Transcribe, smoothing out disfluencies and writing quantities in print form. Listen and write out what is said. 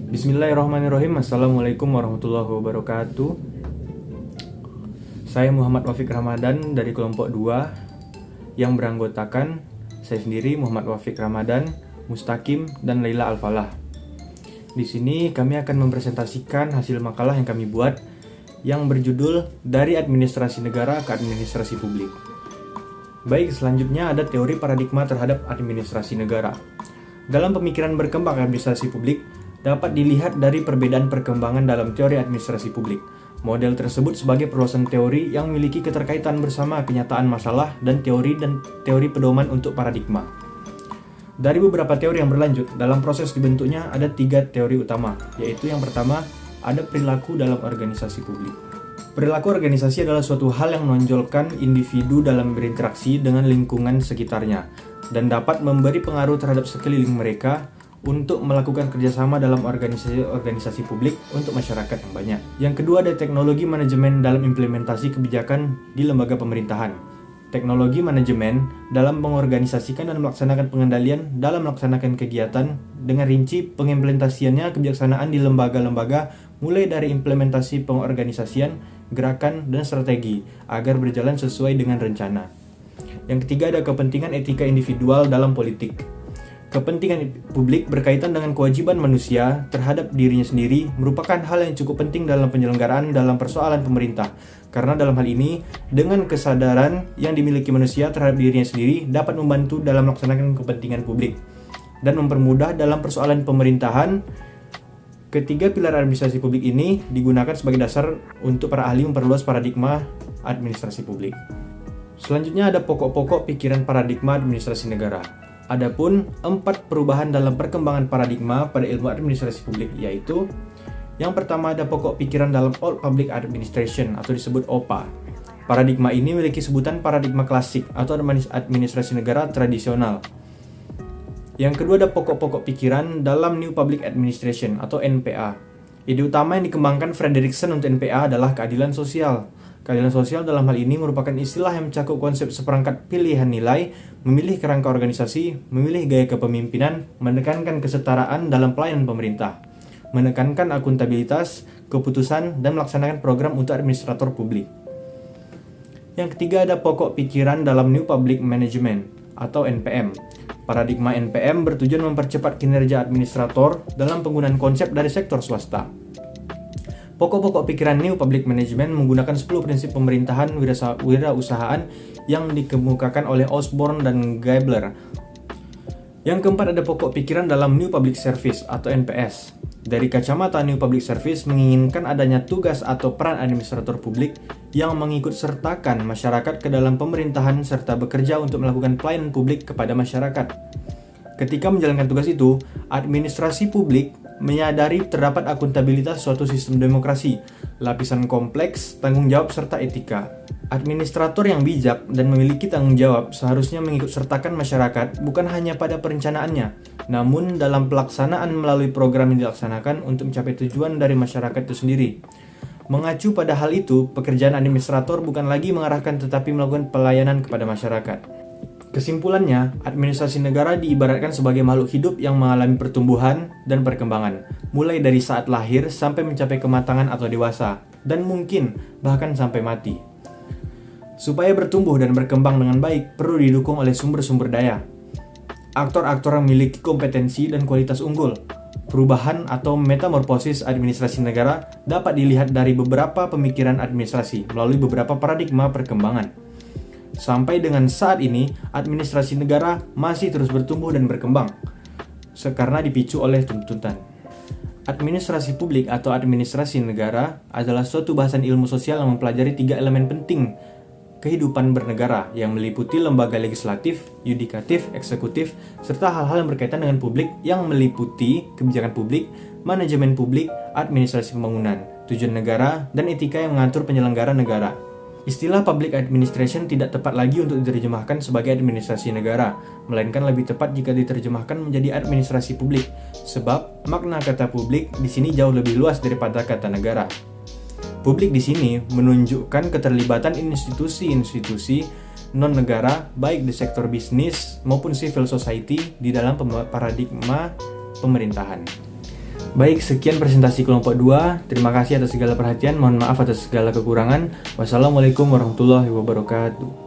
Bismillahirrahmanirrahim. Assalamualaikum warahmatullahi wabarakatuh. Saya Muhammad Wafiq Ramadan dari kelompok 2 yang beranggotakan saya sendiri, Muhammad Wafiq Ramadan, Mustaqim, dan Laila Al-Falah. Di sini kami akan mempresentasikan hasil makalah yang kami buat yang berjudul Dari Administrasi Negara ke Administrasi Publik. Baik, selanjutnya ada teori paradigma terhadap administrasi negara. Dalam pemikiran berkembang administrasi publik, dapat dilihat dari perbedaan perkembangan dalam teori administrasi publik. Model tersebut sebagai perluasan teori yang memiliki keterkaitan bersama kenyataan masalah dan teori pedoman untuk paradigma. Dari beberapa teori yang berlanjut, dalam proses dibentuknya ada 3 teori utama, yaitu yang pertama, ada perilaku dalam organisasi publik. Perilaku organisasi adalah suatu hal yang menonjolkan individu dalam berinteraksi dengan lingkungan sekitarnya dan dapat memberi pengaruh terhadap sekeliling mereka untuk melakukan kerjasama dalam organisasi publik untuk masyarakat yang banyak. Yang kedua ada teknologi manajemen dalam implementasi kebijakan di lembaga pemerintahan. Teknologi manajemen dalam mengorganisasikan dan melaksanakan pengendalian dalam melaksanakan kegiatan dengan rinci pengimplementasiannya kebijaksanaan di lembaga-lembaga mulai dari implementasi pengorganisasian, gerakan, dan strategi agar berjalan sesuai dengan rencana. Yang ketiga ada kepentingan etika individual dalam politik. Kepentingan publik berkaitan dengan kewajiban manusia terhadap dirinya sendiri merupakan hal yang cukup penting dalam penyelenggaraan dalam persoalan pemerintah. Karena dalam hal ini, dengan kesadaran yang dimiliki manusia terhadap dirinya sendiri dapat membantu dalam melaksanakan kepentingan publik dan mempermudah dalam persoalan pemerintahan. Ketiga pilar administrasi publik ini digunakan sebagai dasar untuk para ahli memperluas paradigma administrasi publik. Selanjutnya ada pokok-pokok pikiran paradigma administrasi negara. Adapun 4 perubahan dalam perkembangan paradigma pada ilmu administrasi publik, yaitu yang pertama ada pokok pikiran dalam Old Public Administration atau disebut OPA. Paradigma ini memiliki sebutan paradigma klasik atau administrasi negara tradisional. Yang kedua ada pokok-pokok pikiran dalam New Public Administration atau NPA. Ide utama yang dikembangkan Frederickson untuk NPA adalah keadilan sosial. Keadilan sosial dalam hal ini merupakan istilah yang mencakup konsep seperangkat pilihan nilai, memilih kerangka organisasi, memilih gaya kepemimpinan, menekankan kesetaraan dalam pelayanan pemerintah, menekankan akuntabilitas, keputusan, dan melaksanakan program untuk administrator publik. Yang ketiga ada pokok pikiran dalam New Public Management atau NPM. Paradigma NPM bertujuan mempercepat kinerja administrator dalam penggunaan konsep dari sektor swasta. Pokok-pokok pikiran New Public Management menggunakan 10 prinsip pemerintahan wirausahaan yang dikemukakan oleh Osborne dan Gabler. Yang keempat ada pokok pikiran dalam New Public Service atau NPS. Dari kacamata New Public Service menginginkan adanya tugas atau peran administrator publik yang mengikut sertakan masyarakat ke dalam pemerintahan serta bekerja untuk melakukan pelayanan publik kepada masyarakat. Ketika menjalankan tugas itu, administrasi publik menyadari terdapat akuntabilitas suatu sistem demokrasi, lapisan kompleks, tanggung jawab, serta etika. Administrator yang bijak dan memiliki tanggung jawab seharusnya mengikut sertakan masyarakat bukan hanya pada perencanaannya, namun dalam pelaksanaan melalui program yang dilaksanakan untuk mencapai tujuan dari masyarakat itu sendiri. Mengacu pada hal itu, pekerjaan administrator bukan lagi mengarahkan tetapi melakukan pelayanan kepada masyarakat. Kesimpulannya, administrasi negara diibaratkan sebagai makhluk hidup yang mengalami pertumbuhan dan perkembangan, mulai dari saat lahir sampai mencapai kematangan atau dewasa, dan mungkin bahkan sampai mati. Supaya bertumbuh dan berkembang dengan baik, perlu didukung oleh sumber-sumber daya. Aktor-aktor yang memiliki kompetensi dan kualitas unggul. Perubahan atau metamorfosis administrasi negara dapat dilihat dari beberapa pemikiran administrasi melalui beberapa paradigma perkembangan. Sampai dengan saat ini, administrasi negara masih terus bertumbuh dan berkembang karena dipicu oleh tuntutan. Administrasi publik atau administrasi negara adalah suatu bahasan ilmu sosial yang mempelajari 3 elemen penting kehidupan bernegara yang meliputi lembaga legislatif, yudikatif, eksekutif, serta hal-hal yang berkaitan dengan publik yang meliputi kebijakan publik, manajemen publik, administrasi pembangunan, tujuan negara, dan etika yang mengatur penyelenggara negara. Istilah public administration tidak tepat lagi untuk diterjemahkan sebagai administrasi negara, melainkan lebih tepat jika diterjemahkan menjadi administrasi publik, sebab makna kata publik di sini jauh lebih luas daripada kata negara. Publik di sini menunjukkan keterlibatan institusi-institusi non-negara baik di sektor bisnis maupun civil society di dalam paradigma pemerintahan. Baik, sekian presentasi kelompok 2. Terima kasih atas segala perhatian. Mohon maaf atas segala kekurangan. Wassalamualaikum warahmatullahi wabarakatuh.